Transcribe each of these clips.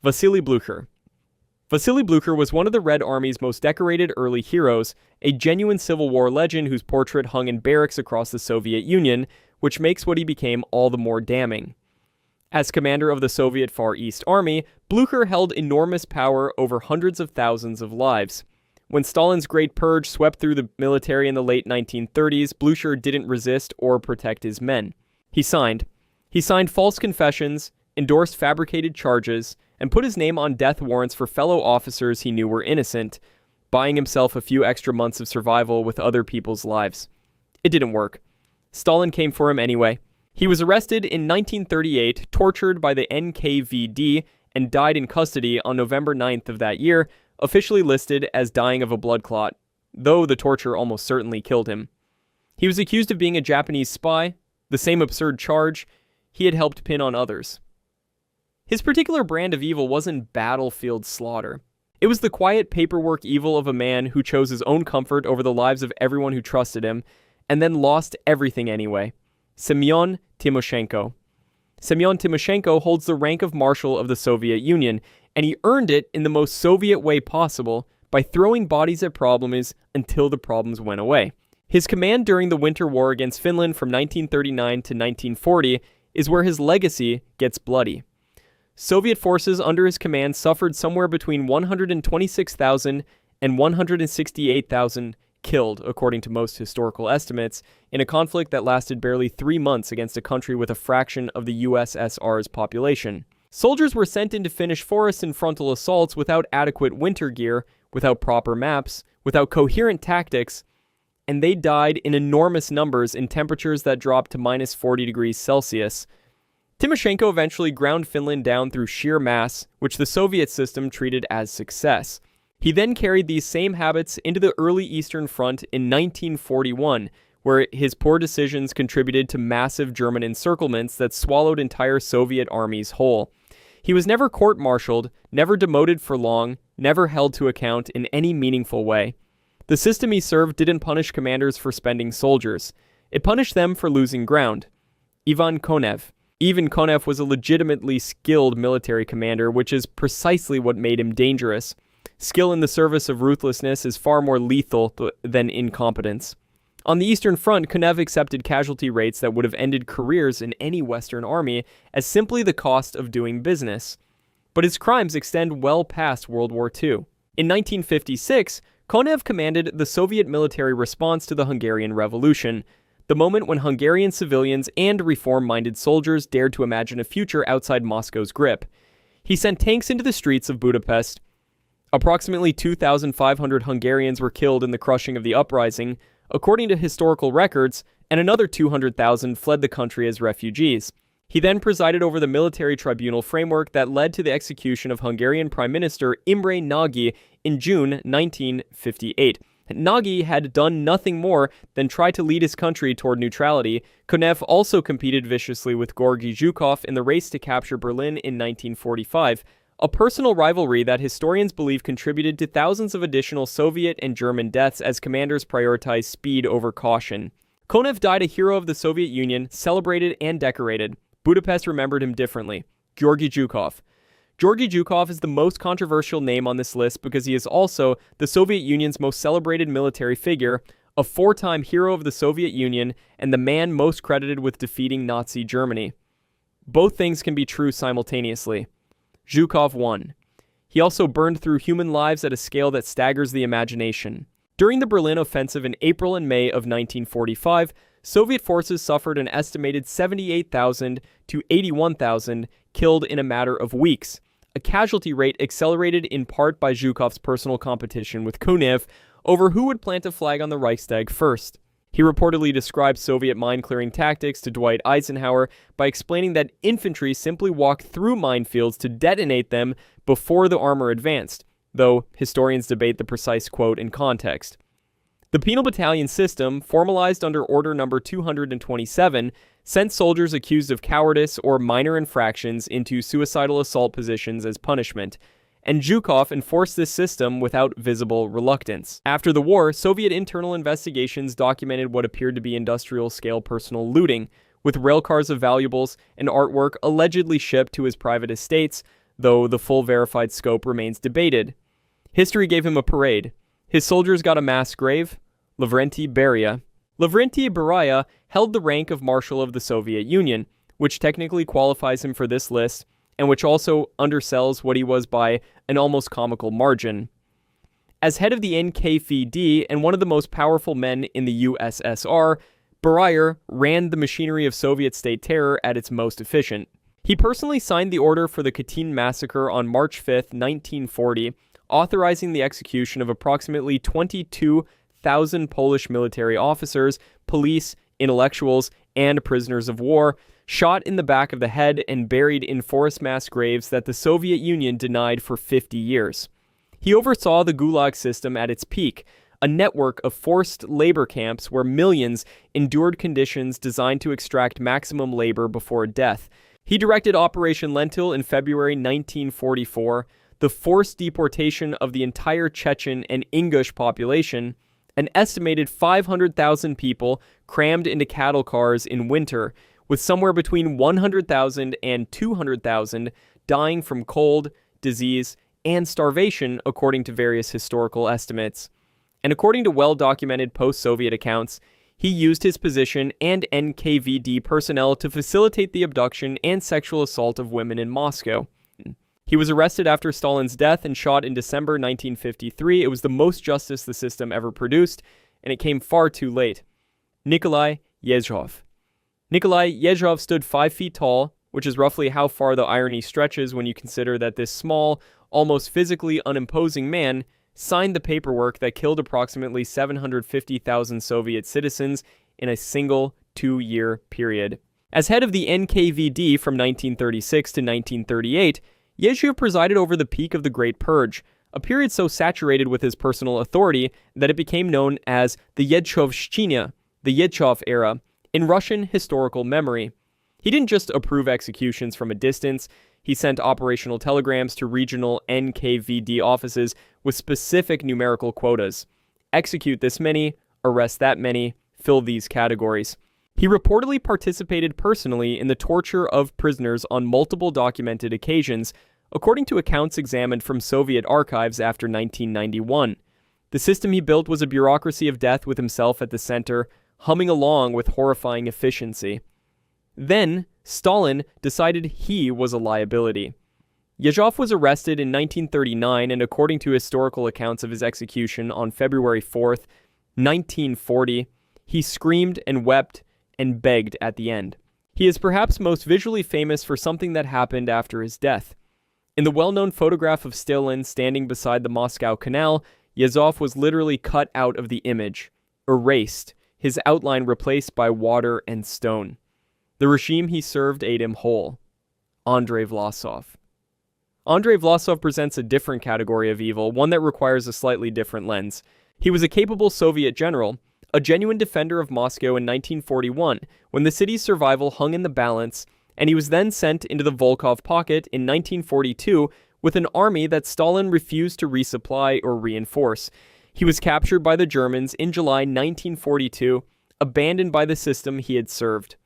Vasily Blücher. Vasily Blücher was one of the Red Army's most decorated early heroes, a genuine Civil War legend whose portrait hung in barracks across the Soviet Union, which makes what he became all the more damning. As commander of the Soviet Far East Army, Blücher held enormous power over hundreds of thousands of lives. When Stalin's Great Purge swept through the military in the late 1930s, Blücher didn't resist or protect his men. He signed false confessions, endorsed fabricated charges, and put his name on death warrants for fellow officers he knew were innocent, buying himself a few extra months of survival with other people's lives. It didn't work. Stalin came for him anyway. He was arrested in 1938, tortured by the NKVD, and died in custody on November 9th of that year, officially listed as dying of a blood clot, though the torture almost certainly killed him. He was accused of being a Japanese spy, the same absurd charge he had helped pin on others. His particular brand of evil wasn't battlefield slaughter. It was the quiet paperwork evil of a man who chose his own comfort over the lives of everyone who trusted him, and then lost everything anyway. Simeon Timoshenko. Simeon Timoshenko holds the rank of Marshal of the Soviet Union, and he earned it in the most Soviet way possible by throwing bodies at problems until the problems went away. His command during the Winter War against Finland from 1939 to 1940 is where his legacy gets bloody. Soviet forces under his command suffered somewhere between 126,000 and 168,000 killed, according to most historical estimates, in a conflict that lasted barely 3 months against a country with a fraction of the USSR's population. Soldiers were sent into Finnish forests in frontal assaults without adequate winter gear, without proper maps, without coherent tactics, and they died in enormous numbers in temperatures that dropped to minus 40 degrees Celsius. Timoshenko eventually ground Finland down through sheer mass, which the Soviet system treated as success. He then carried these same habits into the early Eastern Front in 1941, where his poor decisions contributed to massive German encirclements that swallowed entire Soviet armies whole. He was never court-martialed, never demoted for long, never held to account in any meaningful way. The system he served didn't punish commanders for spending soldiers. It punished them for losing ground. Konev was a legitimately skilled military commander, which is precisely what made him dangerous. Skill in the service of ruthlessness is far more lethal than incompetence. On the Eastern Front, Konev accepted casualty rates that would have ended careers in any Western army as simply the cost of doing business. But his crimes extend well past World War II. In 1956, Konev commanded the Soviet military response to the Hungarian Revolution, the moment when Hungarian civilians and reform-minded soldiers dared to imagine a future outside Moscow's grip. He sent tanks into the streets of Budapest. Approximately 2,500 Hungarians were killed in the crushing of the uprising, according to historical records, and another 200,000 fled the country as refugees. He then presided over the military tribunal framework that led to the execution of Hungarian Prime Minister Imre Nagy in June 1958. Nagy had done nothing more than try to lead his country toward neutrality. Konev also competed viciously with Gorgi Zhukov in the race to capture Berlin in 1945, a personal rivalry that historians believe contributed to thousands of additional Soviet and German deaths as commanders prioritized speed over caution. Konev died a hero of the Soviet Union, celebrated and decorated. Budapest remembered him differently. Gorgi Zhukov. Gorgi Zhukov is the most controversial name on this list because he is also the Soviet Union's most celebrated military figure, a 4-time hero of the Soviet Union, and the man most credited with defeating Nazi Germany. Both things can be true simultaneously. Zhukov won. He also burned through human lives at a scale that staggers the imagination. During the Berlin offensive in April and May of 1945, Soviet forces suffered an estimated 78,000 to 81,000 killed in a matter of weeks, a casualty rate accelerated in part by Zhukov's personal competition with Konev over who would plant a flag on the Reichstag first. He reportedly described Soviet mine-clearing tactics to Dwight Eisenhower by explaining that infantry simply walked through minefields to detonate them before the armor advanced, though historians debate the precise quote in context. The penal battalion system, formalized under Order Number 227, sent soldiers accused of cowardice or minor infractions into suicidal assault positions as punishment, and Zhukov enforced this system without visible reluctance. After the war, Soviet internal investigations documented what appeared to be industrial-scale personal looting, with railcars of valuables and artwork allegedly shipped to his private estates, though the full verified scope remains debated. History gave him a parade. His soldiers got a mass grave, Lavrentiy Beria. Lavrentiy Beria held the rank of Marshal of the Soviet Union, which technically qualifies him for this list, and which also undersells what he was by an almost comical margin. As head of the NKVD and one of the most powerful men in the USSR, Beria ran the machinery of Soviet state terror at its most efficient. He personally signed the order for the Katyn massacre on March 5, 1940, authorizing the execution of approximately 22,000 Polish military officers, police, intellectuals, and prisoners of war, shot in the back of the head and buried in forest mass graves that the Soviet Union denied for 50 years. He oversaw the Gulag system at its peak, a network of forced labor camps where millions endured conditions designed to extract maximum labor before death. He directed Operation Lentil in February 1944, the forced deportation of the entire Chechen and Ingush population, an estimated 500,000 people crammed into cattle cars in winter, with somewhere between 100,000 and 200,000 dying from cold, disease, and starvation, according to various historical estimates. And according to well-documented post-Soviet accounts, he used his position and NKVD personnel to facilitate the abduction and sexual assault of women in Moscow. He was arrested after Stalin's death and shot in December 1953. It was the most justice the system ever produced, and it came far too late. Nikolai Yezhov. Nikolai Yezhov stood 5 feet tall, which is roughly how far the irony stretches when you consider that this small, almost physically unimposing man signed the paperwork that killed approximately 750,000 Soviet citizens in a single 2-year period. As head of the NKVD from 1936 to 1938, Yezhov presided over the peak of the Great Purge, a period so saturated with his personal authority that it became known as the Yezhovshchina, the Yezhov era, in Russian historical memory. He didn't just approve executions from a distance, he sent operational telegrams to regional NKVD offices with specific numerical quotas. Execute this many, arrest that many, fill these categories. He reportedly participated personally in the torture of prisoners on multiple documented occasions, according to accounts examined from Soviet archives after 1991. The system he built was a bureaucracy of death with himself at the center, humming along with horrifying efficiency. Then, Stalin decided he was a liability. Yezhov was arrested in 1939, and according to historical accounts of his execution on February 4th, 1940, he screamed and wept and begged at the end. He is perhaps most visually famous for something that happened after his death. In the well-known photograph of Stalin standing beside the Moscow Canal, Yezhov was literally cut out of the image, erased, his outline replaced by water and stone. The regime he served ate him whole. Andrei Vlasov. Andrei Vlasov presents a different category of evil, one that requires a slightly different lens. He was a capable Soviet general, a genuine defender of Moscow in 1941, when the city's survival hung in the balance, and he was then sent into the Volkhov Pocket in 1942 with an army that Stalin refused to resupply or reinforce. He was captured by the Germans in July 1942, abandoned by the system he had served.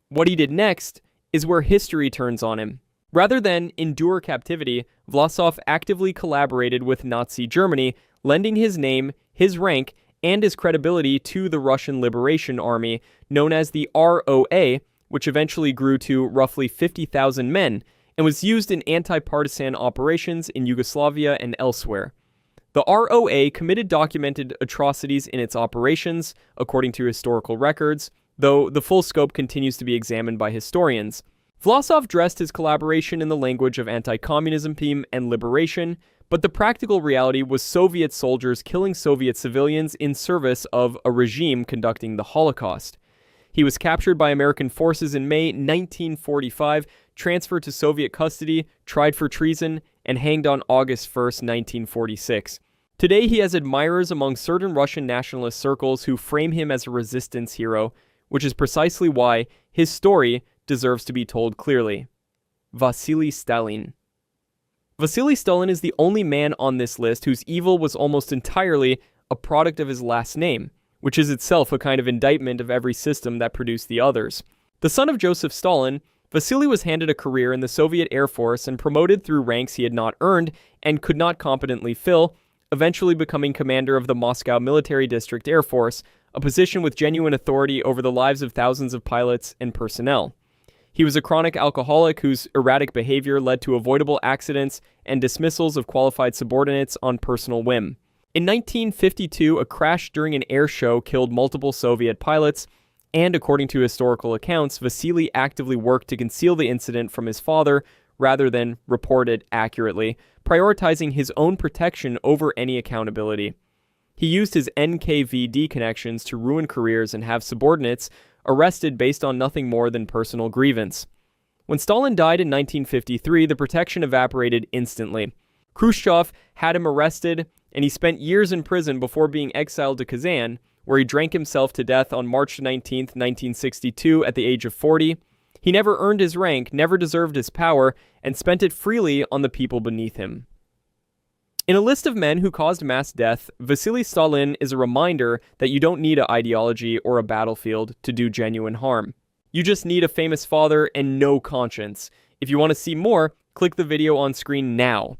What he did next is where history turns on him. Rather than endure captivity, Vlasov actively collaborated with Nazi Germany, lending his name, his rank, and his credibility to the Russian Liberation Army, known as the ROA, which eventually grew to roughly 50,000 men, and was used in anti-partisan operations in Yugoslavia and elsewhere. The ROA committed documented atrocities in its operations, according to historical records, though the full scope continues to be examined by historians. Vlasov dressed his collaboration in the language of anti-communism and liberation, but the practical reality was Soviet soldiers killing Soviet civilians in service of a regime conducting the Holocaust. He was captured by American forces in May 1945, transferred to Soviet custody, tried for treason, and hanged on August 1, 1946. Today he has admirers among certain Russian nationalist circles who frame him as a resistance hero, which is precisely why his story deserves to be told clearly. Vasily Stalin. Vasily Stalin is the only man on this list whose evil was almost entirely a product of his last name, which is itself a kind of indictment of every system that produced the others. The son of Joseph Stalin, Vasily was handed a career in the Soviet Air Force and promoted through ranks he had not earned and could not competently fill, eventually becoming commander of the Moscow Military District Air Force, a position with genuine authority over the lives of thousands of pilots and personnel. He was a chronic alcoholic whose erratic behavior led to avoidable accidents and dismissals of qualified subordinates on personal whim. In 1952, a crash during an air show killed multiple Soviet pilots, and according to historical accounts, Vasily actively worked to conceal the incident from his father rather than report it accurately, prioritizing his own protection over any accountability. He used his NKVD connections to ruin careers and have subordinates arrested based on nothing more than personal grievance. When Stalin died in 1953, the protection evaporated instantly. Khrushchev had him arrested, and he spent years in prison before being exiled to Kazan, where he drank himself to death on March 19, 1962, at the age of 40. He never earned his rank, never deserved his power, and spent it freely on the people beneath him. In a list of men who caused mass death, Vasily Stalin is a reminder that you don't need an ideology or a battlefield to do genuine harm. You just need a famous father and no conscience. If you want to see more, click the video on screen now.